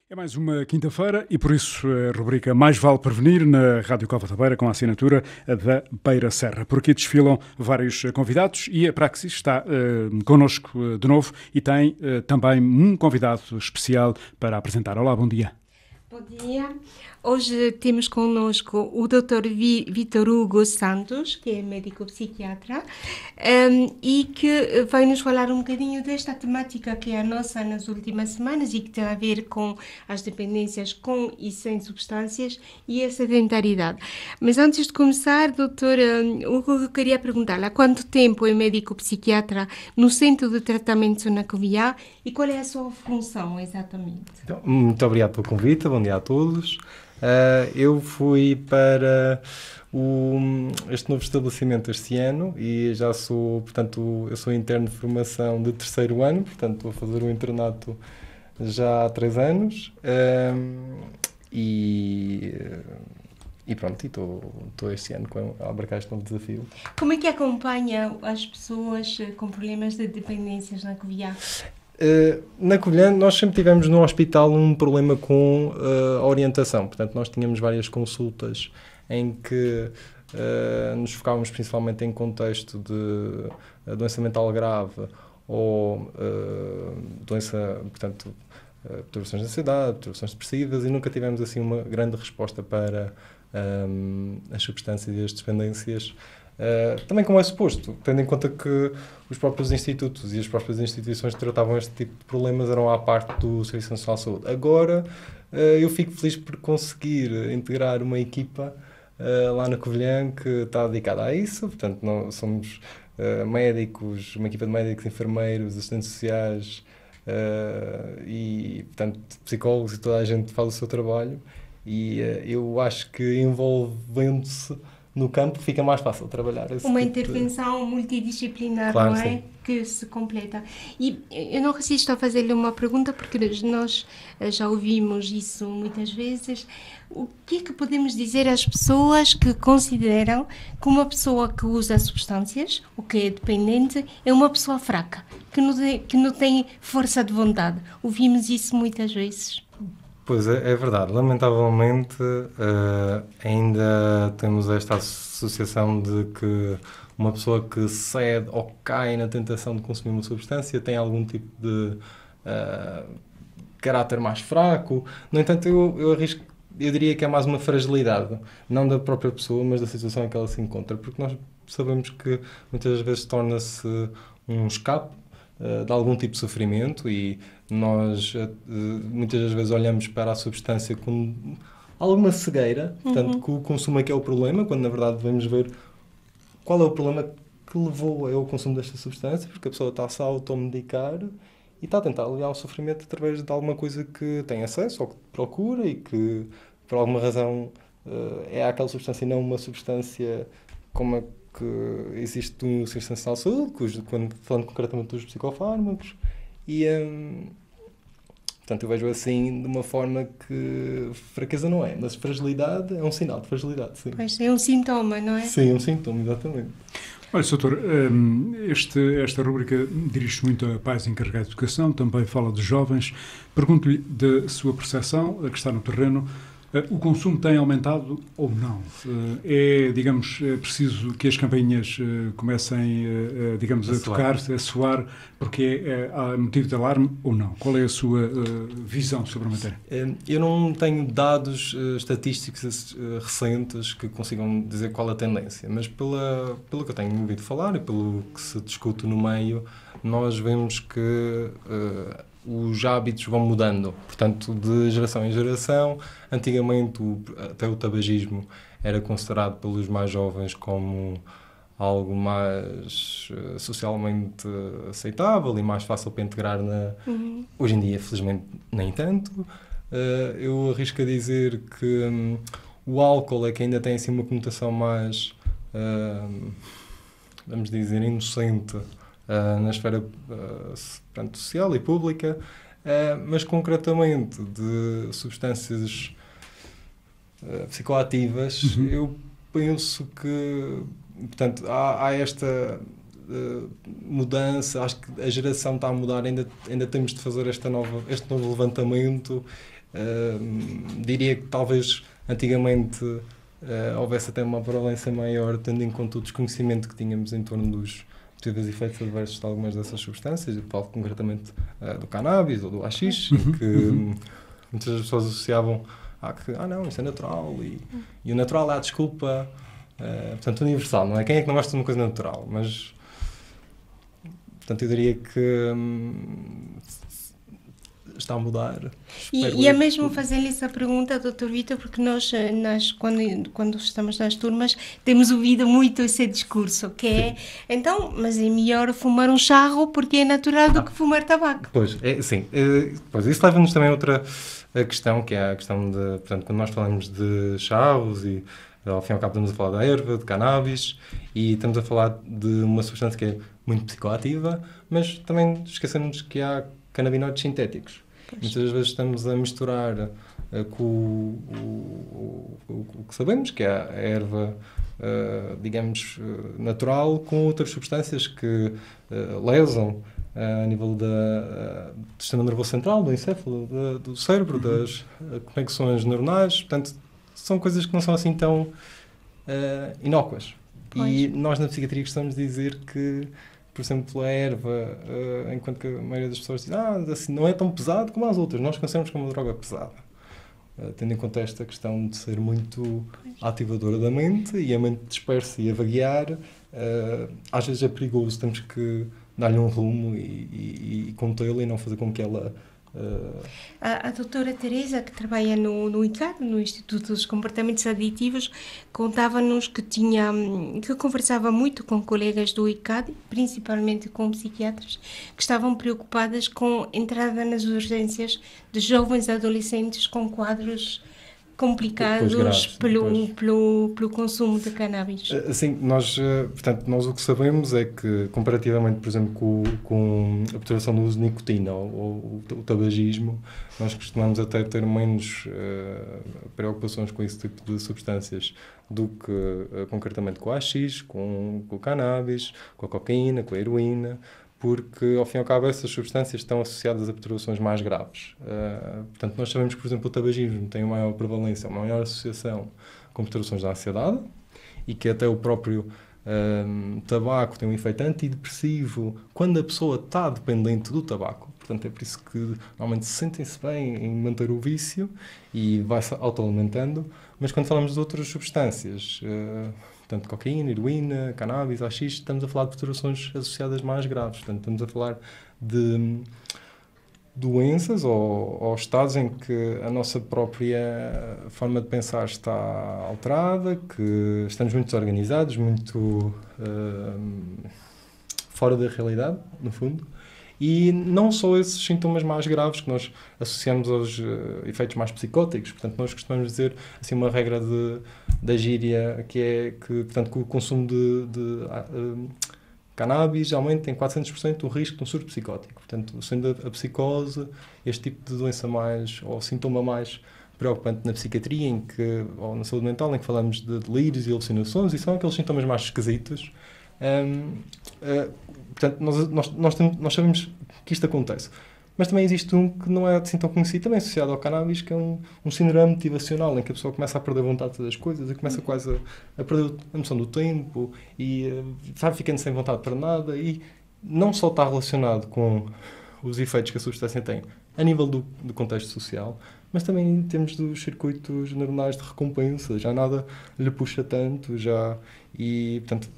É mais uma quinta-feira e por isso a rubrica Mais Vale Prevenir na Rádio Cova da Beira com a assinatura da Beira Serra. Por aqui desfilam vários convidados e a Praxis está connosco de novo e tem também um convidado especial para apresentar. Olá, bom dia. Bom dia. Hoje temos connosco o Dr. Vítor Hugo Santos, que é médico psiquiatra, e que vai nos falar um bocadinho desta temática que é a nossa nas últimas semanas e que tem a ver com as dependências com e sem substâncias e a sedentaridade. Mas antes de começar, Dr. Hugo, eu queria perguntar-lhe há quanto tempo é médico psiquiatra no Centro de Tratamento na Covilhã e qual é a sua função exatamente? Então, muito obrigado pelo convite, bom dia a todos. Eu fui para este novo estabelecimento este ano e já sou, portanto, eu sou interno de formação de terceiro ano, portanto, estou a fazer o internato já há 3 anos e pronto, estou este ano a abarcar este novo desafio. Como é que acompanha as pessoas com problemas de dependências na Covilhã? Na Covilhã, nós sempre tivemos no hospital um problema com a orientação. Portanto, nós tínhamos várias consultas em que nos focávamos principalmente em contexto de doença mental grave ou doença, portanto, perturbações de ansiedade, perturbações depressivas, e nunca tivemos assim uma grande resposta para as substâncias e as dependências. Também como é suposto, tendo em conta que os próprios institutos e as próprias instituições que tratavam este tipo de problemas eram à parte do Serviço Nacional de Saúde. Agora, eu fico feliz por conseguir integrar uma equipa lá na Covilhã que está dedicada a isso. Portanto, nós somos médicos, uma equipa de médicos, enfermeiros, assistentes sociais e, portanto, psicólogos, e toda a gente faz o seu trabalho, e eu acho que envolvendo-se no campo fica mais fácil trabalhar. Uma intervenção multidisciplinar, claro, não é? Sim. Que se completa. E eu não resisto a fazer-lhe uma pergunta, porque nós já ouvimos isso muitas vezes. O que é que podemos dizer às pessoas que consideram que uma pessoa que usa substâncias, ou que é dependente, é uma pessoa fraca, que não tem força de vontade? Ouvimos isso muitas vezes. Pois é verdade. Lamentavelmente, ainda temos esta associação de que uma pessoa que cede ou cai na tentação de consumir uma substância tem algum tipo de caráter mais fraco. No entanto, eu diria que é mais uma fragilidade, não da própria pessoa, mas da situação em que ela se encontra, porque nós sabemos que muitas vezes torna-se um escape de algum tipo de sofrimento, e nós muitas das vezes olhamos para a substância com alguma cegueira, portanto, que o consumo é que é o problema, quando na verdade devemos ver qual é o problema que levou ao consumo desta substância, porque a pessoa está-se a automedicar e está a tentar aliviar o sofrimento através de alguma coisa que tem acesso ou que procura e que, por alguma razão, é aquela substância e não uma substância como a que existe no Serviço Nacional de Saúde, falando concretamente dos psicofármacos, e portanto eu vejo assim de uma forma que fraqueza não é, mas fragilidade é um sinal de fragilidade, sim. Pois é um sintoma, não é? Sim, é um sintoma, exatamente. Olha, doutor, esta rubrica dirige-se muito a pais encarregados de educação, também fala de jovens. Pergunto-lhe da sua percepção, a que está no terreno, o consumo tem aumentado ou não? É preciso que as campainhas comecem, a tocar, a soar, porque há motivo de alarme ou não? Qual é a sua visão sobre a matéria? Eu não tenho dados estatísticos recentes que consigam dizer qual a tendência, mas pelo que eu tenho ouvido falar e pelo que se discute no meio, nós vemos que os hábitos vão mudando, portanto, de geração em geração. Antigamente, até o tabagismo era considerado pelos mais jovens como algo mais socialmente aceitável e mais fácil para integrar Hoje em dia, felizmente, nem tanto. Eu arrisco a dizer que o álcool é que ainda tem assim uma conotação mais, vamos dizer, inocente na esfera portanto, social e pública, mas concretamente de substâncias psicoativas, eu penso que, portanto, há esta mudança. Acho que a geração está a mudar, ainda temos de fazer este novo levantamento, Diria que talvez antigamente houvesse até uma prevalência maior, tendo em conta o desconhecimento que tínhamos em torno dos possíveis efeitos adversos de algumas dessas substâncias. Eu falo concretamente do cannabis ou do haxixe, em que muitas pessoas associavam que não, isso é natural e o natural é a desculpa, portanto, universal, não é? Quem é que não gosta de uma coisa natural? Mas, portanto, eu diria que está a mudar. E é mesmo fazer-lhe essa pergunta, Dr. Vítor, porque nós quando estamos nas turmas, temos ouvido muito esse discurso, que é, então, mas é melhor fumar um charro porque é natural do que fumar tabaco. Pois, sim. Pois, isso leva-nos também a outra questão, que é a questão de, portanto, quando nós falamos de charros e, ao fim e ao cabo, estamos a falar da erva, de cannabis, e estamos a falar de uma substância que é muito psicoativa, mas também esquecemos que há canabinoides sintéticos. Pois. Muitas vezes estamos a misturar com o que sabemos, que é a erva, digamos, natural, com outras substâncias que lesam a nível do sistema nervoso central, do encéfalo, do cérebro, das conexões neuronais. Portanto, são coisas que não são assim tão inócuas. Pois. E nós na psiquiatria gostamos de dizer que, por exemplo, a erva, enquanto que a maioria das pessoas diz assim, não é tão pesado como as outras, nós consideramos como uma droga pesada. Tendo em conta esta questão de ser muito ativadora da mente e a mente dispersa e a vaguear, às vezes é perigoso, temos que dar-lhe um rumo e contê-la e não fazer com que ela... A doutora Teresa, que trabalha no ICAD, no Instituto dos Comportamentos Aditivos, contava-nos que conversava muito com colegas do ICAD, principalmente com psiquiatras, que estavam preocupadas com a entrada nas urgências de jovens adolescentes com quadros complicados graves, pelo consumo de cannabis. Sim, nós o que sabemos é que, comparativamente, por exemplo, com a perturbação do uso de nicotina ou o tabagismo, nós costumamos até ter menos preocupações com esse tipo de substâncias do que, concretamente, com o haxixe, com o cannabis, com a cocaína, com a heroína, porque, ao fim e ao cabo, essas substâncias estão associadas a perturbações mais graves. Portanto, nós sabemos que, por exemplo, o tabagismo tem uma maior prevalência, uma maior associação com perturbações da ansiedade e que até o próprio tabaco tem um efeito antidepressivo quando a pessoa está dependente do tabaco. Portanto, é por isso que, normalmente, sentem-se bem em manter o vício e vai-se autoalimentando. Mas, quando falamos de outras substâncias... Portanto, cocaína, heroína, cannabis, haxixe, estamos a falar de perturbações associadas mais graves. Portanto, estamos a falar de doenças ou estados em que a nossa própria forma de pensar está alterada, que estamos muito desorganizados, muito fora da realidade, no fundo. E não só esses sintomas mais graves que nós associamos aos efeitos mais psicóticos. Portanto, nós costumamos dizer assim, uma regra da gíria que é que, portanto, que o consumo de cannabis aumenta em 400% o risco de um surto psicótico. Portanto, sendo a psicose este tipo de doença mais, ou sintoma mais preocupante na psiquiatria, ou na saúde mental, em que falamos de delírios e alucinações, e são aqueles sintomas mais esquisitos. Portanto, nós sabemos que isto acontece. Mas também existe um que não é assim tão conhecido, também associado ao cannabis, que é um síndrome motivacional, em que a pessoa começa a perder vontade de fazer as coisas e começa quase a perder a noção do tempo e vai ficando sem vontade para nada, e não só está relacionado com os efeitos que a substância tem a nível do contexto social, mas também em termos dos circuitos neuronais de recompensa, já nada lhe puxa tanto, e portanto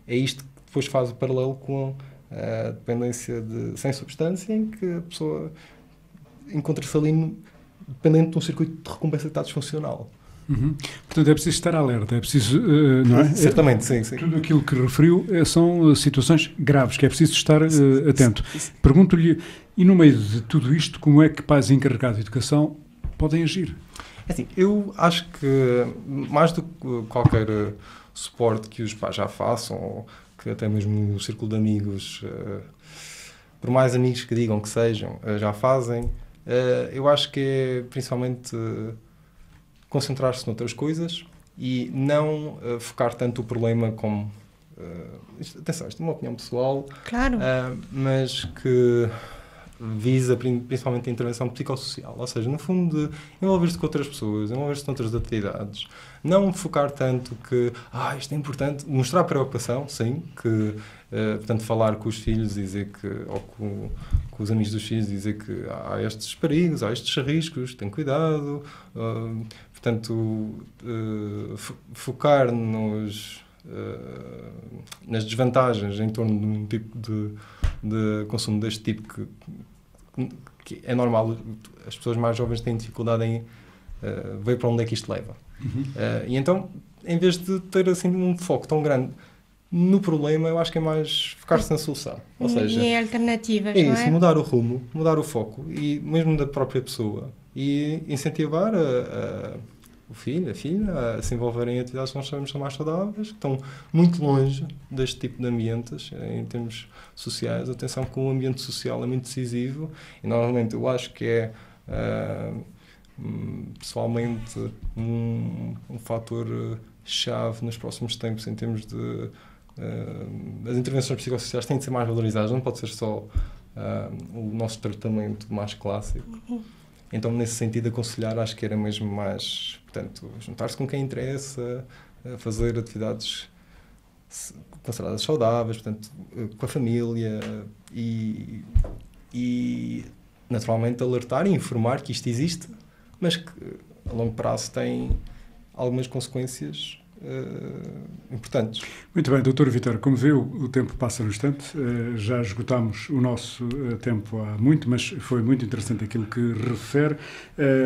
é isto que depois faz o paralelo com a dependência sem substância, em que a pessoa encontra-se ali dependente de um circuito de recompensa que está disfuncional. Portanto, é preciso estar alerta, é preciso, não é? Certamente, sim. Tudo aquilo que referiu são situações graves, que é preciso estar atento. Pergunto-lhe, e no meio de tudo isto, como é que pais encarregados de educação podem agir? Assim, eu acho que, mais do que qualquer suporte que os pais já façam, ou que até mesmo o círculo de amigos, por mais amigos que digam que sejam, já fazem, eu acho que é principalmente concentrar-se noutras coisas e não focar tanto o problema como... atenção, isto é uma opinião pessoal, claro. Mas que visa principalmente a intervenção psicossocial, ou seja, no fundo, de envolver-se com outras pessoas, envolver-se com outras atividades, não focar tanto que isto é importante, mostrar preocupação, sim, que, portanto, falar com os filhos, dizer que, ou com os amigos dos filhos, dizer que há estes perigos, há estes riscos, tem cuidado, portanto, focar nas desvantagens em torno de um tipo de consumo deste tipo que é normal, as pessoas mais jovens têm dificuldade em ver para onde é que isto leva. E então, em vez de ter assim um foco tão grande no problema, eu acho que é mais focar-se na solução. Ou seja, e alternativas, é não isso, é? mudar o rumo, mudar o foco, e mesmo da própria pessoa, e incentivar o filho, a filha, a se envolverem em atividades que nós sabemos que são mais saudáveis, que estão muito longe deste tipo de ambientes, em termos sociais. Atenção que o ambiente social é muito decisivo, e normalmente eu acho que é, pessoalmente, um fator chave nos próximos tempos, em termos de... as intervenções psicossociais têm de ser mais valorizadas, não pode ser só o nosso tratamento mais clássico. Então, nesse sentido, aconselhar, acho que era mesmo mais, portanto, juntar-se com quem interessa, fazer atividades consideradas saudáveis, portanto, com a família e naturalmente, alertar e informar que isto existe, mas que a longo prazo tem algumas consequências importantes. Muito bem, Dr. Vítor, como viu, o tempo passa no instante, já esgotámos o nosso tempo há muito, mas foi muito interessante aquilo que refere.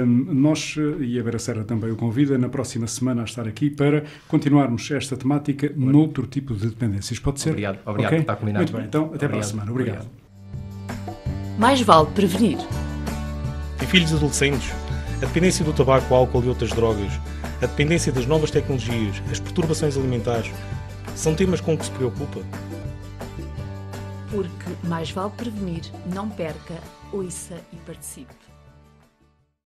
Nós, e a Vera Serra também o convida, na próxima semana a estar aqui para continuarmos esta temática noutro tipo de dependências. Pode ser? Obrigado, Okay? está combinado. Muito bem, então até para a semana. Obrigado. Mais vale prevenir. Em filhos adolescentes, a dependência do tabaco, álcool e outras drogas, a dependência das novas tecnologias, as perturbações alimentares, são temas com que se preocupa? Porque mais vale prevenir, não perca, ouça e participe.